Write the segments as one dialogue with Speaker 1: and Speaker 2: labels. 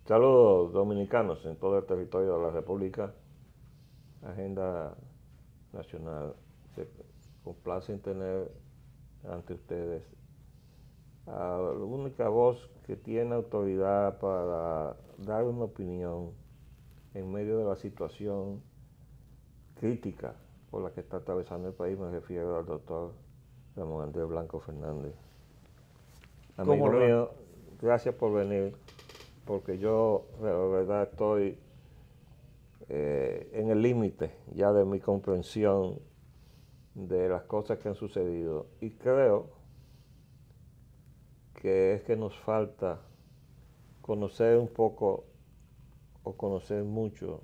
Speaker 1: Saludos dominicanos en todo el territorio de la República. Agenda Nacional. Se complace en tener ante ustedes a la única voz que tiene autoridad para dar una opinión en medio de la situación crítica por la que está atravesando el país. Me refiero al doctor Ramón Andrés Blanco Fernández. Amigo mío, gracias por venir, porque yo la verdad estoy en el límite ya de mi comprensión de las cosas que han sucedido, y creo que es que nos falta conocer un poco o conocer mucho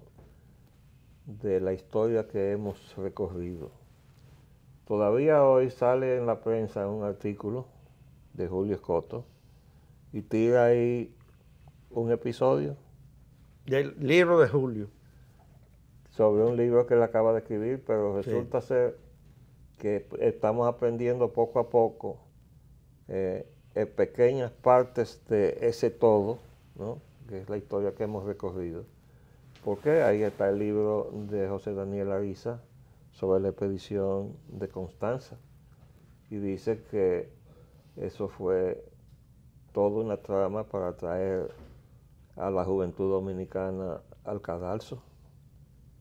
Speaker 1: de la historia que hemos recorrido. Todavía hoy sale en la prensa un artículo de Julio Escoto y tira ahí un episodio
Speaker 2: del libro de Julio
Speaker 1: sobre un libro que él acaba de escribir, pero resulta ser que estamos aprendiendo poco a poco pequeñas partes de ese todo, ¿no? Que es la historia que hemos recorrido. Porque ahí está el libro de José Daniel Ariza sobre la expedición de Constanza, y dice que eso fue toda una trama para traer a la juventud dominicana al cadalso.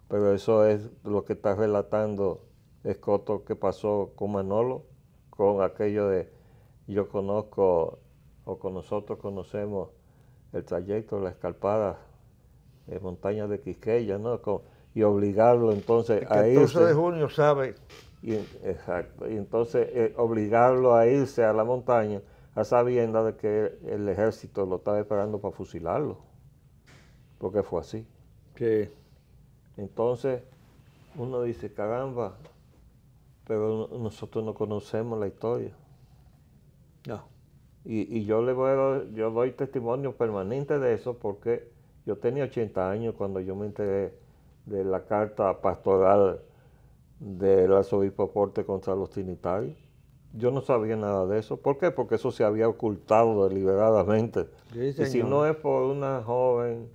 Speaker 1: Pero eso es lo que está relatando Escoto que pasó con Manolo, con aquello de yo conozco, o con nosotros conocemos el trayecto, la escarpada montañas de Quisqueya, ¿no? Y obligarlo entonces
Speaker 2: el
Speaker 1: a
Speaker 2: 14
Speaker 1: irse.
Speaker 2: de junio, ¿sabe?
Speaker 1: Exacto. Y entonces obligarlo a irse a la montaña a sabienda de que el ejército lo estaba esperando para fusilarlo, porque fue así.
Speaker 2: Sí.
Speaker 1: Entonces uno dice, caramba, pero nosotros no conocemos la historia.
Speaker 2: No.
Speaker 1: Y yo yo doy testimonio permanente de eso, porque yo tenía 80 años cuando yo me enteré de la carta pastoral del arzobispo Porte contra los trinitarios. Yo no sabía nada de eso. ¿Por qué? Porque eso se había ocultado deliberadamente.
Speaker 2: Sí,
Speaker 1: Y si no
Speaker 2: señor.
Speaker 1: es por una joven,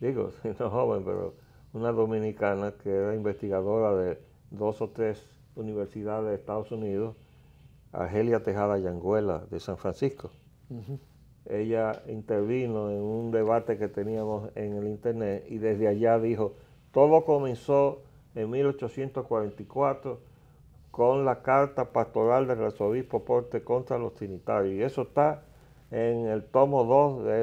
Speaker 1: digo, si no joven, pero una dominicana que era investigadora de 2 o 3 universidades de Estados Unidos, Argelia Tejada Yanguela, de San Francisco. Ella intervino en un debate que teníamos en el internet, y desde allá dijo, todo comenzó en 1844 con la carta pastoral del arzobispo Porte contra los trinitarios, y eso está en el tomo 2 de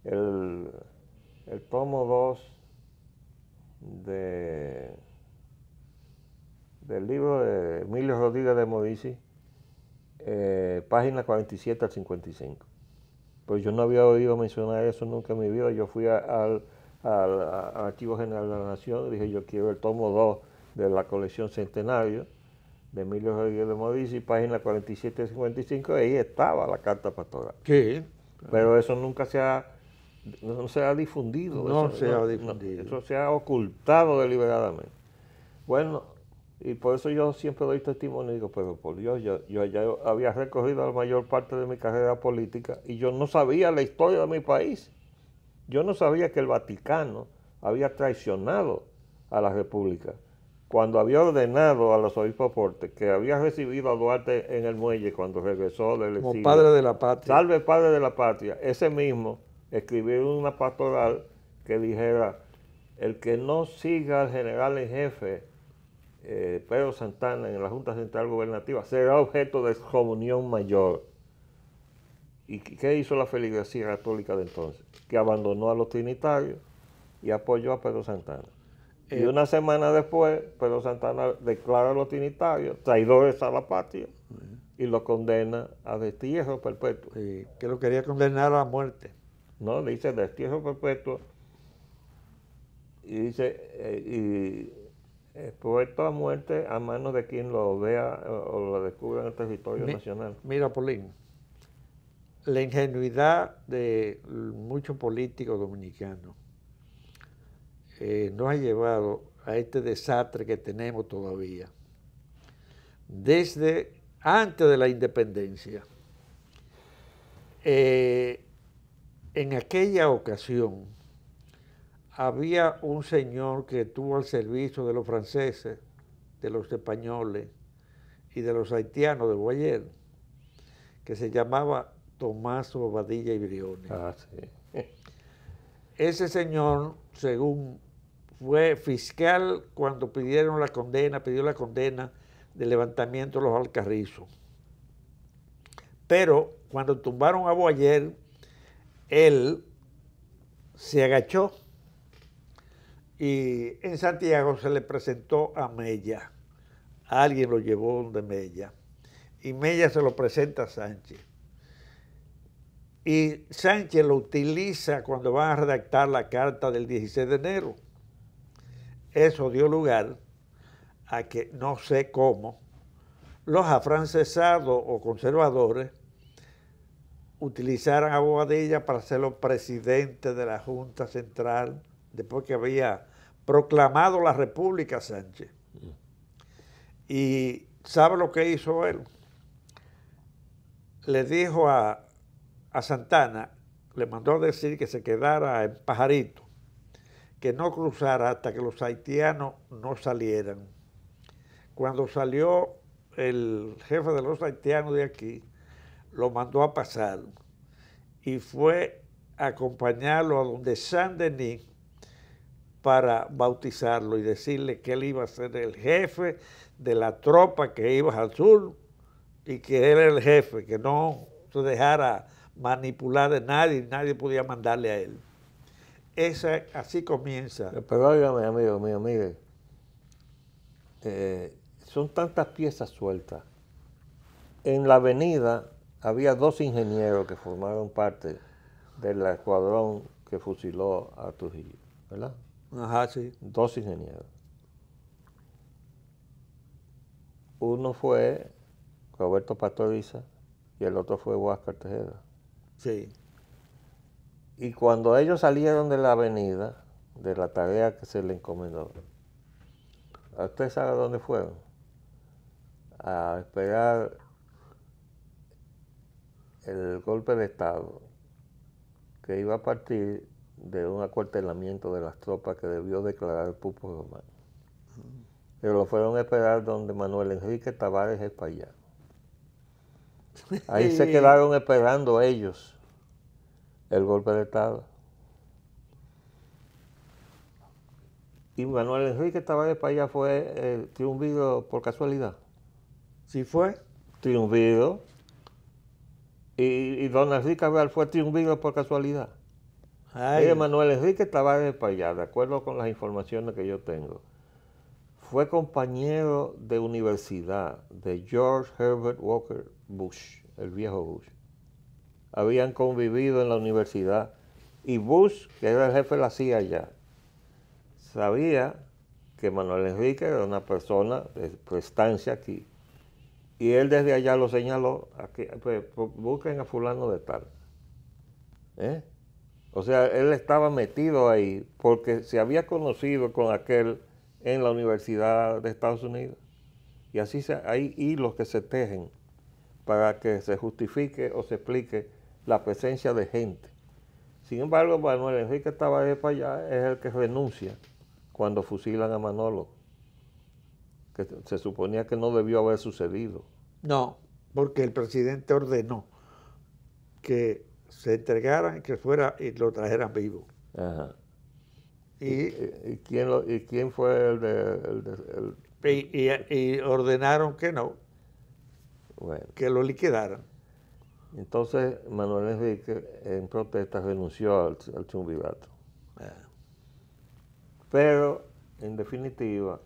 Speaker 1: el tomo 2 del libro de Emilio Rodríguez de Modici, página 47 al 55. Pues yo no había oído mencionar eso nunca en mi vida. Yo fui al Archivo General de la Nación y dije, yo quiero el tomo 2 de la colección Centenario de Emilio Rodríguez de Modici, página 47 al 55, y ahí estaba la carta pastoral.
Speaker 2: Sí.
Speaker 1: Pero eso nunca no se ha difundido.
Speaker 2: No se ha difundido.
Speaker 1: Eso se ha ocultado deliberadamente. Bueno, y por eso yo siempre doy testimonio y digo, pero por Dios, yo ya había recorrido la mayor parte de mi carrera política y yo no sabía la historia de mi país. Yo no sabía que el Vaticano había traicionado a la República cuando había ordenado a los obispos Porte, que había recibido a Duarte en el muelle cuando regresó del exilio.
Speaker 2: Como padre de la patria.
Speaker 1: Salve padre de la patria. Ese mismo escribió una pastoral que dijera, el que no siga al general en jefe Pedro Santana en la Junta Central Gubernativa será objeto de excomunión mayor. ¿Y qué hizo la feligresía católica de entonces? Que abandonó a los trinitarios y apoyó a Pedro Santana. Y una semana después, Pedro Santana declara a los trinitarios traidores a la patria y lo condena a destierro perpetuo.
Speaker 2: Sí, que lo quería condenar a la muerte.
Speaker 1: No, le dice destierro perpetuo, y dice, expuesto a muerte a manos de quien lo vea o lo descubra en el territorio nacional.
Speaker 2: Mira, Polín, la ingenuidad de muchos políticos dominicanos nos ha llevado a este desastre que tenemos todavía. Desde antes de la independencia, el en aquella ocasión había un señor que estuvo al servicio de los franceses, de los españoles y de los haitianos de Guayer, que se llamaba Tomás Bobadilla y Briones.
Speaker 1: Ah, sí.
Speaker 2: Ese señor, según fue fiscal cuando pidió la condena del levantamiento de los Alcarrizos. Pero cuando tumbaron a Boyer, él se agachó y en Santiago se le presentó a Mella. Alguien lo llevó donde Mella. Y Mella se lo presenta a Sánchez. Y Sánchez lo utiliza cuando van a redactar la carta del 16 de enero. Eso dio lugar a que, no sé cómo, los afrancesados o conservadores utilizaran a Bobadilla para hacerlo presidente de la Junta Central después que había proclamado la República Sánchez. Y ¿sabe lo que hizo él? Le dijo a Santana, le mandó a decir que se quedara en Pajarito, que no cruzara hasta que los haitianos no salieran. Cuando salió el jefe de los haitianos de aquí, lo mandó a pasar y fue a acompañarlo a donde Saint-Denis para bautizarlo y decirle que él iba a ser el jefe de la tropa que iba al sur y que él era el jefe, que no se dejara manipular de nadie, nadie podía mandarle a él. Así comienza.
Speaker 1: Pero óigame, amigo mío, mire, son tantas piezas sueltas. En la avenida había 2 ingenieros que formaron parte del escuadrón que fusiló a Trujillo, ¿verdad?
Speaker 2: Ajá, sí.
Speaker 1: 2 ingenieros. Uno fue Roberto Pastoriza y el otro fue Huáscar Tejeda.
Speaker 2: Sí.
Speaker 1: Y cuando ellos salieron de la avenida, de la tarea que se le encomendó, ¿usted sabe dónde fueron? A esperar el golpe de Estado que iba a partir de un acuartelamiento de las tropas que debió declarar el Pupo Romano. Pero lo fueron a esperar donde Manuel Enrique Tavares Espaillá. Ahí se quedaron esperando ellos el golpe de Estado. Y Manuel Enrique Tavares Espaillá fue triunvido por casualidad.
Speaker 2: ¿Sí fue?
Speaker 1: Triunvido. Y don Enrique Cabral fue triunvido por casualidad. Manuel Enrique Tavares Espaillá, de acuerdo con las informaciones que yo tengo, fue compañero de universidad de George Herbert Walker Bush, el viejo Bush. Habían convivido en la universidad y Bush, que era el jefe de la CIA allá, sabía que Manuel Enrique era una persona de prestancia aquí. Y él desde allá lo señaló, aquí, pues, busquen a fulano de tal. O sea, él estaba metido ahí porque se había conocido con aquel en la Universidad de Estados Unidos. Y así hay hilos que se tejen para que se justifique o se explique la presencia de gente. Sin embargo, Manuel Enrique Tavares Espaillá es el que renuncia cuando fusilan a Manolo, que se suponía que no debió haber sucedido.
Speaker 2: No, porque el presidente ordenó que se entregaran y que fuera y lo trajeran vivo.
Speaker 1: Ajá.
Speaker 2: ¿Y
Speaker 1: quién fue
Speaker 2: y ordenaron que no,
Speaker 1: bueno,
Speaker 2: que lo liquidaran?
Speaker 1: Entonces Manuel Enrique en protesta renunció al triunvirato. Pero en definitiva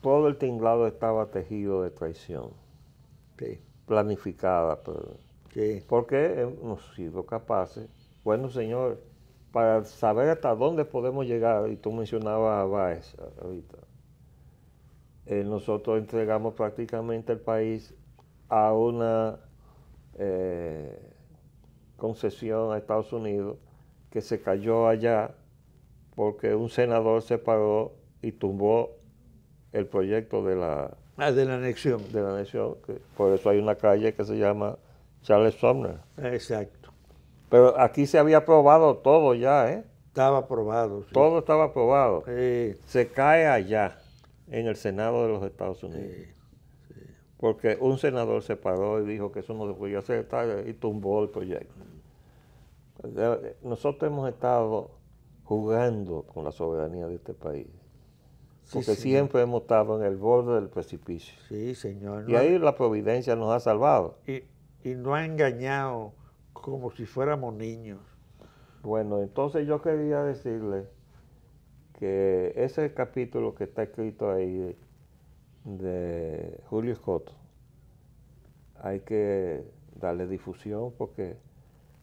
Speaker 1: todo el tinglado estaba tejido de traición,
Speaker 2: Sí.
Speaker 1: planificada, pero,
Speaker 2: Sí.
Speaker 1: porque hemos sido capaces, bueno señor, para saber hasta dónde podemos llegar, y tú mencionabas a Báez ahorita, nosotros entregamos prácticamente el país a una concesión a Estados Unidos que se cayó allá porque un senador se paró y tumbó el proyecto de la
Speaker 2: anexión.
Speaker 1: De la anexión, que por eso hay una calle que se llama Charles Sumner.
Speaker 2: Exacto.
Speaker 1: Pero aquí se había aprobado todo ya, ¿eh?
Speaker 2: Estaba aprobado. Sí.
Speaker 1: Todo estaba aprobado.
Speaker 2: Sí,
Speaker 1: Se cae allá, en el Senado de los Estados Unidos.
Speaker 2: sí.
Speaker 1: Porque un senador se paró y dijo que eso no se podía hacer y tumbó el proyecto. Nosotros hemos estado jugando con la soberanía de este país. Porque
Speaker 2: Sí,
Speaker 1: siempre hemos estado en el borde del precipicio.
Speaker 2: sí, señor.
Speaker 1: Y ahí la providencia nos ha salvado.
Speaker 2: Y no ha engañado como si fuéramos niños.
Speaker 1: Bueno, entonces yo quería decirle que ese capítulo que está escrito ahí de Julio Escoto, hay que darle difusión porque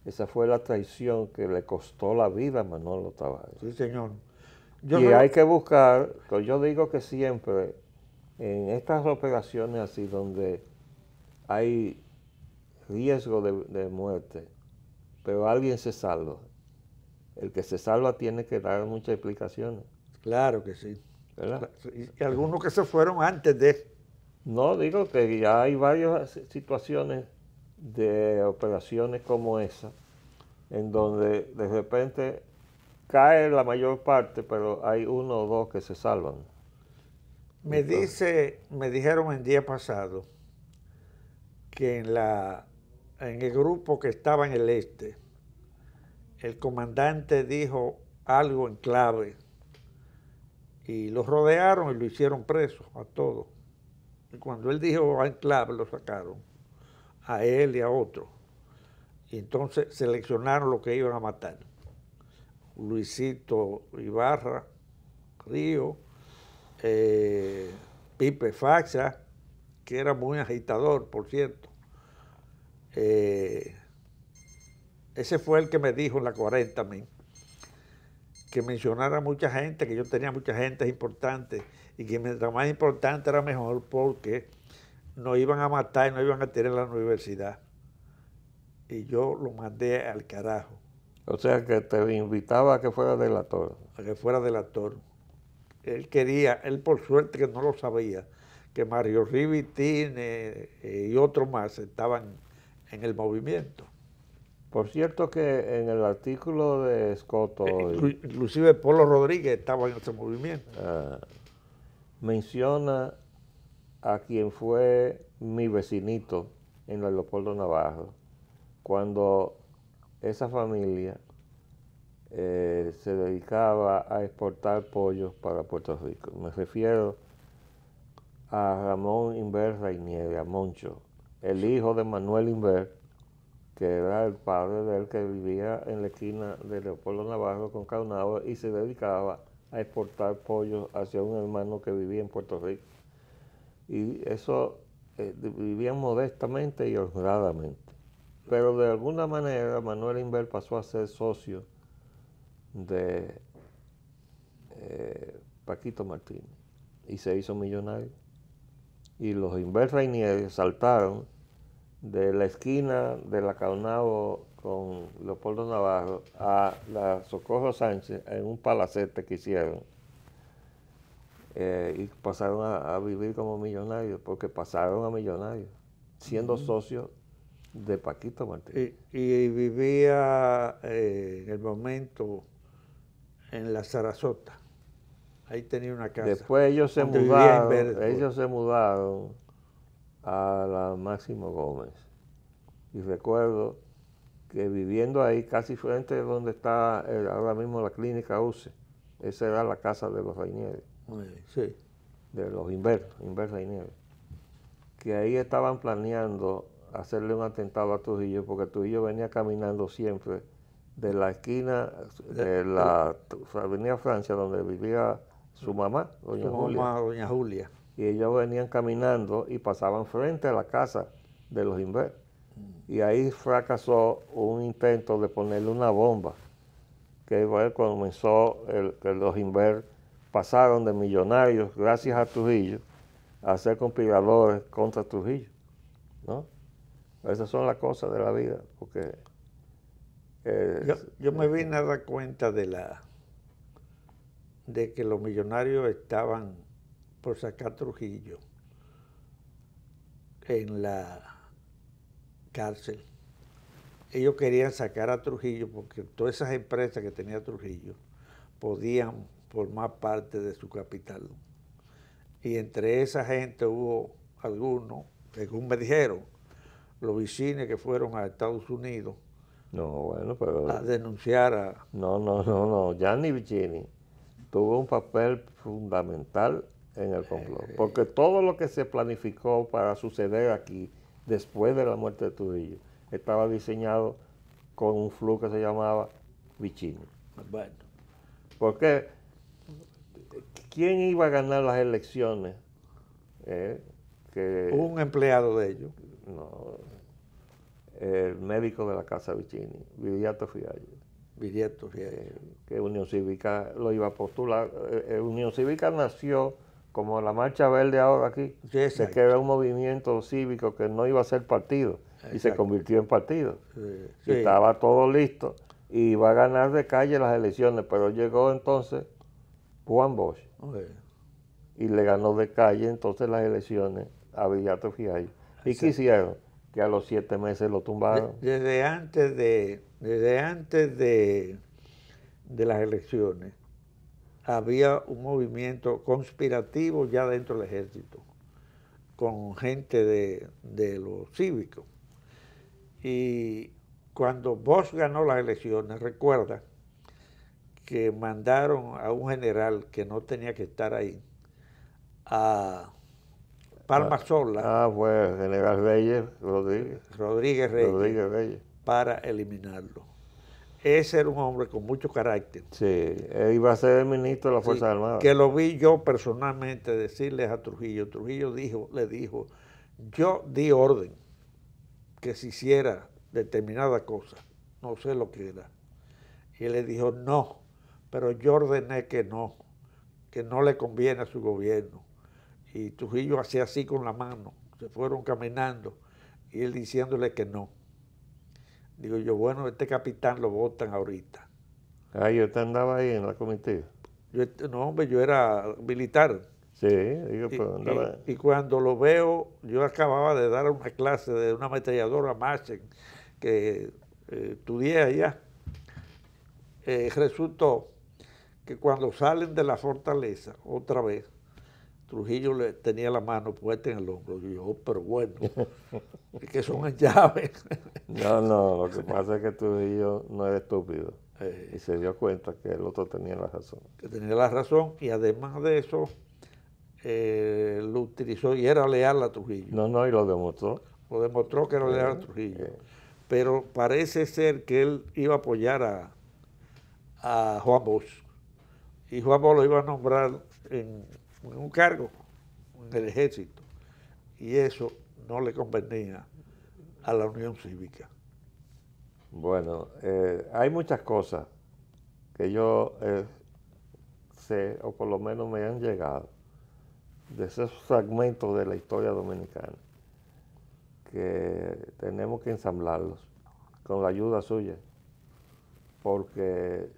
Speaker 1: esa fue la traición que le costó la vida a Manolo Tavares.
Speaker 2: Sí, señor.
Speaker 1: Hay que buscar, pues yo digo que siempre en estas operaciones así donde hay riesgo de muerte, pero alguien se salva. El que se salva tiene que dar muchas explicaciones.
Speaker 2: Claro que sí.
Speaker 1: ¿Verdad?
Speaker 2: Y algunos que se fueron antes de...
Speaker 1: No, digo que ya hay varias situaciones de operaciones como esa, en donde de repente cae la mayor parte, pero hay uno o dos que se salvan.
Speaker 2: Me dijeron el día pasado que en el grupo que estaba en el este, el comandante dijo algo en clave y los rodearon y lo hicieron preso a todos. Y cuando él dijo en clave, lo sacaron a él y a otro. Y entonces seleccionaron lo que iban a matar. Luisito Ibarra, Río, Pipe Faxa, que era muy agitador, por cierto. Ese fue el que me dijo en la 40 a mí, que mencionara mucha gente, que yo tenía mucha gente importante y que mientras más importante era mejor porque nos iban a matar y nos iban a tirar en la universidad. Y yo lo mandé al carajo.
Speaker 1: O sea que te invitaba a que fuera delator.
Speaker 2: A que fuera delator. Él quería, él por suerte que no lo sabía, que Mario Rivitine y otros más estaban en el movimiento.
Speaker 1: Por cierto que en el artículo de Escoto...
Speaker 2: inclusive Polo Rodríguez estaba en ese movimiento.
Speaker 1: Menciona a quien fue mi vecinito en la Leopoldo Navarro, cuando esa familia se dedicaba a exportar pollos para Puerto Rico. Me refiero a Ramón Inver Rainieri, a Moncho, el hijo de Manuel Inver, que era el padre de él, que vivía en la esquina de Leopoldo Navarro con Caunabo y se dedicaba a exportar pollos hacia un hermano que vivía en Puerto Rico. Y eso vivían modestamente y honradamente. Pero de alguna manera Manuel Inver pasó a ser socio de Paquito Martínez y se hizo millonario. Y los Inver Rainieri saltaron de la esquina de la Caunabo con Leopoldo Navarro a la Socorro Sánchez en un palacete que hicieron. Y pasaron a vivir como millonarios, porque pasaron a millonarios, siendo socios de Paquito Martínez.
Speaker 2: Y vivía en el momento en la Sarasota. Ahí tenía una casa.
Speaker 1: Después ellos se mudaron a la Máximo Gómez. Y recuerdo que viviendo ahí, casi frente de donde está ahora mismo la clínica UCE, esa era la casa de los Rainieri.
Speaker 2: Sí.
Speaker 1: De los Inver Rainieri. Que ahí estaban planeando hacerle un atentado a Trujillo, porque Trujillo venía caminando siempre de la esquina de la Avenida Francia, donde vivía su mamá,
Speaker 2: Doña Julia.
Speaker 1: Y ellos venían caminando y pasaban frente a la casa de los Inver. Y ahí fracasó un intento de ponerle una bomba, que igual comenzó que los Inver pasaron de millonarios, gracias a Trujillo, a ser conspiradores contra Trujillo, ¿no? Esas son las cosas de la vida, porque...
Speaker 2: yo me vine a dar cuenta de que los millonarios estaban por sacar a Trujillo en la cárcel, ellos querían sacar a Trujillo porque todas esas empresas que tenía Trujillo podían formar parte de su capital. Y entre esa gente hubo algunos, según me dijeron, los vicines que fueron a Estados Unidos
Speaker 1: No, bueno, pero...
Speaker 2: a denunciar a...
Speaker 1: No. Gianni Vicini tuvo un papel fundamental en el complot, porque todo lo que se planificó para suceder aquí después de la muerte de Trujillo estaba diseñado con un flujo que se llamaba Vicini.
Speaker 2: Bueno,
Speaker 1: Porque ¿quién iba a ganar las elecciones?
Speaker 2: un empleado de ellos.
Speaker 1: No, el médico de la Casa Vicini, Viriato Fiallo.
Speaker 2: Viriato Fiallo.
Speaker 1: Que Unión Cívica lo iba a postular. Unión Cívica nació como la Marcha Verde ahora aquí,
Speaker 2: Sí,
Speaker 1: de que era un movimiento cívico que no iba a ser partido, y se convirtió en partido.
Speaker 2: Sí.
Speaker 1: Y estaba todo listo, y iba a ganar de calle las elecciones, pero llegó entonces Juan Bosch, y le ganó de calle entonces las elecciones a Viriato Fiallo. ¿Y qué hicieron? Que a los 7 meses lo tumbaron.
Speaker 2: Desde antes de las elecciones había un movimiento conspirativo ya dentro del ejército, con gente de los cívicos. Y cuando Bosch ganó las elecciones, recuerda que mandaron a un general que no tenía que estar ahí, a Palma Sola,
Speaker 1: Fue el general Reyes
Speaker 2: Rodríguez Reyes, para eliminarlo. Ese era un hombre con mucho carácter.
Speaker 1: Sí, él iba a ser el ministro de las Fuerzas Armadas.
Speaker 2: Que lo vi yo personalmente decirles a Trujillo. Trujillo le dijo, yo di orden que se hiciera determinada cosa, no sé lo que era. Y él le dijo, no, pero yo ordené que no le conviene a su gobierno. Y Trujillo hacía así con la mano, se fueron caminando, y él diciéndole que no. Digo yo, bueno, este capitán lo votan ahorita.
Speaker 1: ¿Y usted andaba ahí en la comitiva?
Speaker 2: No, hombre, yo era militar.
Speaker 1: Sí, digo, pero andaba...
Speaker 2: Y cuando lo veo, yo acababa de dar una clase de una ametralladora Machen que estudié allá. Resultó que cuando salen de la fortaleza, otra vez, Trujillo le tenía la mano puesta en el hombro. Y yo, oh, pero bueno, es que son en llaves.
Speaker 1: No, lo que pasa es que Trujillo no era estúpido. Y se dio cuenta que el otro tenía la razón.
Speaker 2: Que tenía la razón, y además de eso, lo utilizó y era leal a Trujillo.
Speaker 1: No, y lo demostró.
Speaker 2: Lo demostró que era leal a Trujillo. Pero parece ser que él iba a apoyar a Juan Bosch. Y Juan Bosch lo iba a nombrar en un cargo en el ejército. Y eso no le convenía a la Unión Cívica.
Speaker 1: Bueno, hay muchas cosas que yo sé, o por lo menos me han llegado, de esos fragmentos de la historia dominicana, que tenemos que ensamblarlos con la ayuda suya, porque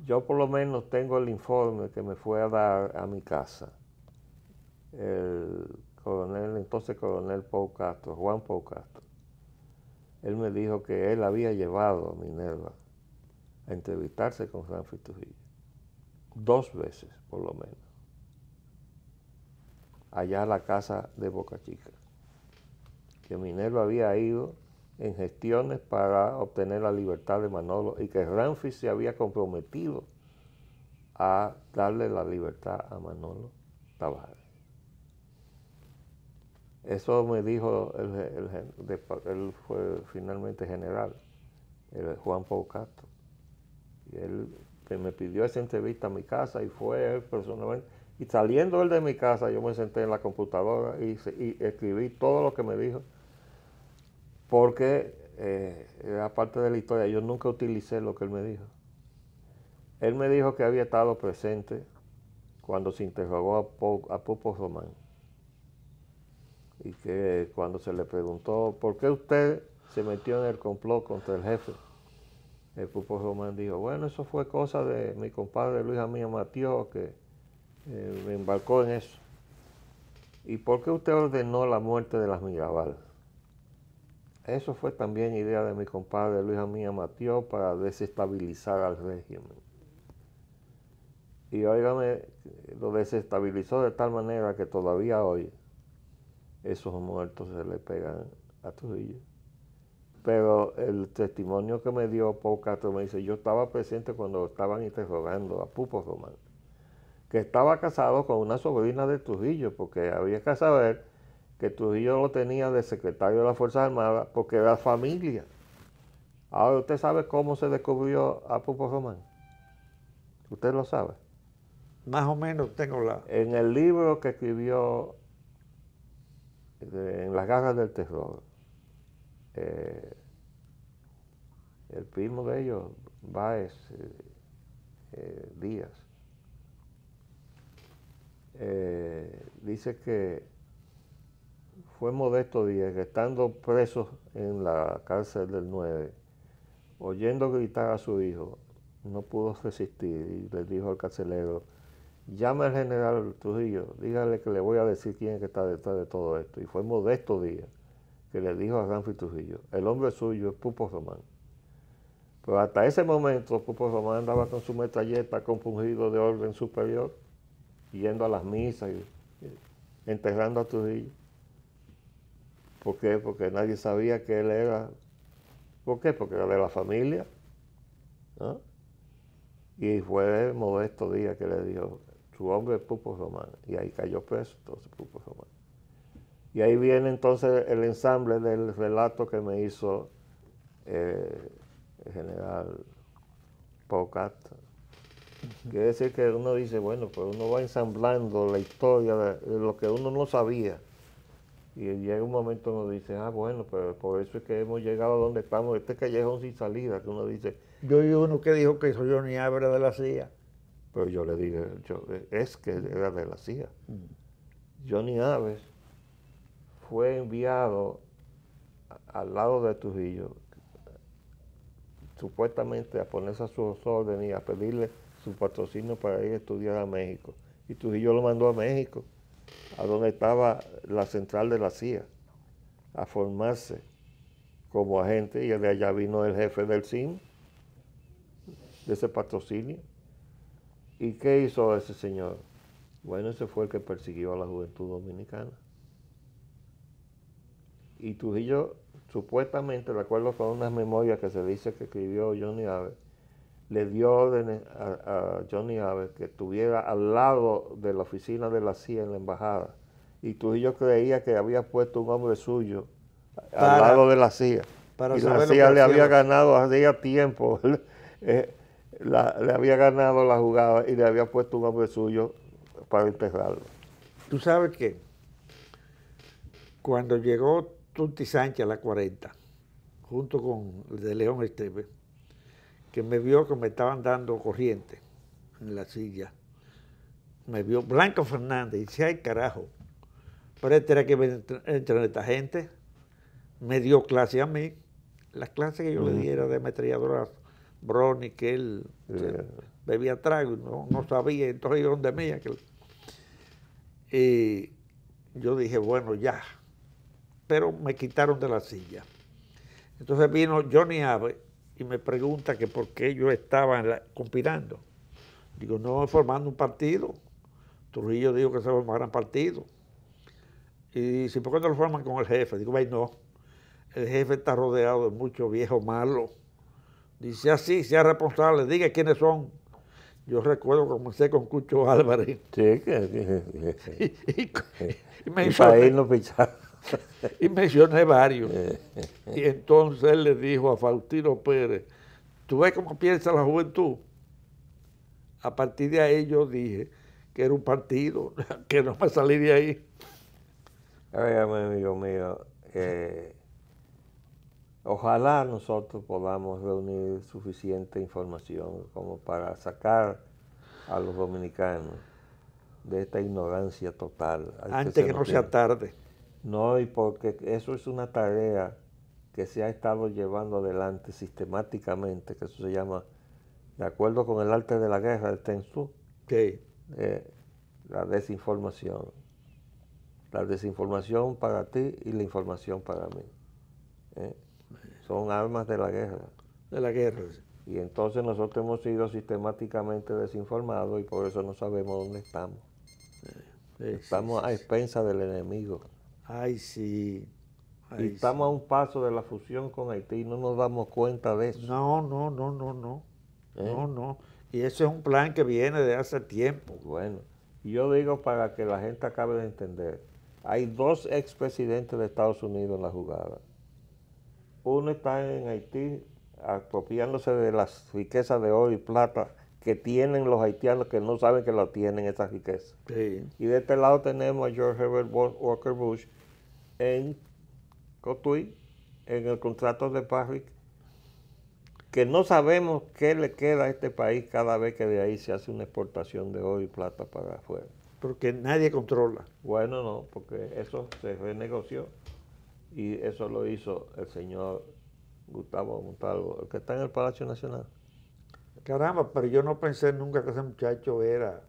Speaker 1: yo por lo menos tengo el informe que me fue a dar a mi casa el entonces coronel Pau Castro, Juan Pau Castro. Él me dijo que él había llevado a Minerva a entrevistarse con Ramfis Trujillo 2 veces, por lo menos, allá a la casa de Boca Chica, que Minerva había ido en gestiones para obtener la libertad de Manolo y que Ramfis se había comprometido a darle la libertad a Manolo Tavares. Eso me dijo él fue finalmente general, Juan Pau Castro. Y él me pidió esa entrevista a mi casa y fue él personalmente. Y saliendo él de mi casa, yo me senté en la computadora y escribí todo lo que me dijo, porque era parte de la historia. Yo nunca utilicé lo que él me dijo. Él me dijo que había estado presente cuando se interrogó a Pupo Román, y que cuando se le preguntó ¿por qué usted se metió en el complot contra el jefe? El Pupo Román dijo, bueno, eso fue cosa de mi compadre Luis Amía Matió, que me embarcó en eso. ¿Y por qué usted ordenó la muerte de las Mirabal? eso fue también idea de mi compadre Luis Amía Matió para desestabilizar al régimen. Y óigame, lo desestabilizó de tal manera que todavía hoy esos muertos se le pegan a Trujillo. Pero el testimonio que me dio Paul Castro me dice, yo estaba presente cuando estaban interrogando a Pupo Román, que estaba casado con una sobrina de Trujillo, porque había que saber que Trujillo lo tenía de secretario de las Fuerzas Armadas porque era familia. Ahora, ¿usted sabe cómo se descubrió a Pupo Román? ¿Usted lo sabe?
Speaker 2: Más o menos tengo la...
Speaker 1: En el libro que escribió En las garras del terror, el primo de ellos, Báez Díaz, dice que fue Modesto Díaz, que estando preso en la cárcel del 9, oyendo gritar a su hijo, no pudo resistir y le dijo al carcelero, llame al general Trujillo, dígale que le voy a decir quién es que está detrás de todo esto. Y fue Modesto Díaz que le dijo a Ramfis Trujillo, el hombre suyo es Pupo Román. Pero hasta ese momento Pupo Román andaba con su metralleta compungido de orden superior, yendo a las misas y enterrando a Trujillo. ¿Por qué? Porque nadie sabía que él era. ¿Por qué? Porque era de la familia, ¿no? Y fue Modesto Díaz que le dijo, su hombre es Pupo Román. Y ahí cayó preso entonces Pupo Román. Y ahí viene entonces el ensamble del relato que me hizo el general Paul Castro. Quiere decir que uno dice, bueno, pues uno va ensamblando la historia de lo que uno no sabía. Y llega un momento uno dice, bueno, pero por eso es que hemos llegado a donde estamos, este callejón sin salida, que uno dice...
Speaker 2: Yo oí uno que dijo que soy Johnny Abre de la CIA.
Speaker 1: Pero yo le dije, es que era de la CIA. Johnny Aves fue enviado al lado de Trujillo, supuestamente a ponerse a sus órdenes y a pedirle su patrocinio para ir a estudiar a México. Y Trujillo lo mandó a México, a donde estaba la central de la CIA, a formarse como agente, y de allá vino el jefe del CIN, de ese patrocinio. ¿Y qué hizo ese señor? Bueno, ese fue el que persiguió a la juventud dominicana. Y Trujillo, supuestamente, de acuerdo con unas memorias que se dice que escribió Johnny Aves, le dio órdenes a Johnny Aves que estuviera al lado de la oficina de la CIA en la embajada. Y Trujillo creía que había puesto un hombre suyo al lado de la CIA. Y la CIA le había ganado hacía tiempo, le había ganado la jugada y le había puesto un hombre suyo para enterrarlo.
Speaker 2: Tú sabes que cuando llegó Tuti Sánchez a la 40, junto con el de León Esteve, que me vio que me estaban dando corriente en la silla, me vio Blanco Fernández y dice, ay carajo, pero este era que me entre esta gente, me dio clase a mí, las clases que yo le di era de ametralladoras Browning, que él bebía trago y no sabía, entonces yo donde mía. Y yo dije, bueno, ya, pero me quitaron de la silla. Entonces vino Johnny Aves y me pregunta que por qué yo estaba conspirando. Digo, no, formando un partido. Trujillo dijo que se formaran partidos. Y dice, ¿por qué no lo forman con el jefe? Digo, ay, no, el jefe está rodeado de muchos viejos malos. Dice, así, sea responsable, diga quiénes son. Yo recuerdo que comencé con Cucho Álvarez.
Speaker 1: Sí,
Speaker 2: y mencioné varios. Y entonces él le dijo a Faustino Pérez, ¿tú ves cómo piensa la juventud? A partir de ahí yo dije que era un partido, que no me salí de ahí.
Speaker 1: Óigame, amigo mío, ojalá nosotros podamos reunir suficiente información como para sacar a los dominicanos de esta ignorancia total.
Speaker 2: Antes que no sea tarde.
Speaker 1: No, y porque eso es una tarea que se ha estado llevando adelante sistemáticamente, que eso se llama, de acuerdo con el arte de la guerra, el Tensú, la desinformación. La desinformación para ti y la información para mí. Son armas de la guerra.
Speaker 2: De la guerra.
Speaker 1: Y entonces nosotros hemos sido sistemáticamente desinformados y por eso no sabemos dónde estamos. Estamos a expensas del enemigo.
Speaker 2: Ay, sí.
Speaker 1: Y estamos a un paso de la fusión con Haití y no nos damos cuenta de eso.
Speaker 2: No. No. Y ese es un plan que viene de hace tiempo.
Speaker 1: Bueno, yo digo para que la gente acabe de entender. Hay 2 expresidentes de Estados Unidos en la jugada. Uno está en Haití apropiándose de las riquezas de oro y plata que tienen los haitianos que no saben que lo tienen esas riquezas.
Speaker 2: Sí.
Speaker 1: Y de este lado tenemos a George Herbert Walker Bush en Cotuí, en el contrato de Parrish, que no sabemos qué le queda a este país cada vez que de ahí se hace una exportación de oro y plata para afuera.
Speaker 2: Porque nadie controla.
Speaker 1: Bueno, no, porque eso se renegoció y eso lo hizo el señor Gustavo Montalvo, el que está en el Palacio Nacional.
Speaker 2: Caramba, pero yo no pensé nunca que ese muchacho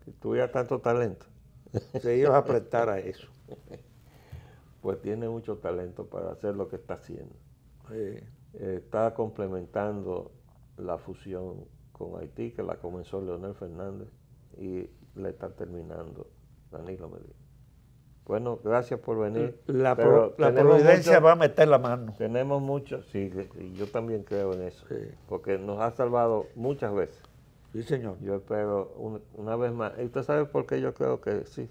Speaker 1: Si tuviera tanto talento.
Speaker 2: se iba a prestar a eso.
Speaker 1: Pues tiene mucho talento para hacer lo que está haciendo.
Speaker 2: Sí.
Speaker 1: Está complementando la fusión con Haití, que la comenzó Leonel Fernández, y la está terminando Danilo Medina. Bueno, gracias por venir.
Speaker 2: La providencia va a meter la mano.
Speaker 1: Tenemos mucho, sí, yo también creo en eso,
Speaker 2: Sí.
Speaker 1: porque nos ha salvado muchas veces.
Speaker 2: Sí, señor.
Speaker 1: Yo espero una vez más. ¿Y usted sabe por qué yo creo que sí?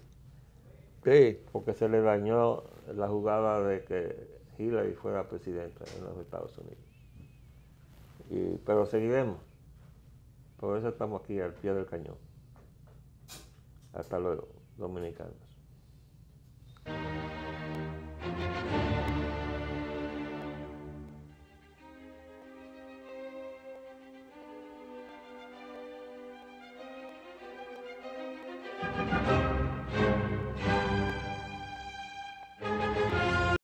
Speaker 2: Sí.
Speaker 1: Porque se le dañó la jugada de que Hillary fuera presidenta en los Estados Unidos. Pero seguiremos. Por eso estamos aquí al pie del cañón. Hasta luego, dominicanos.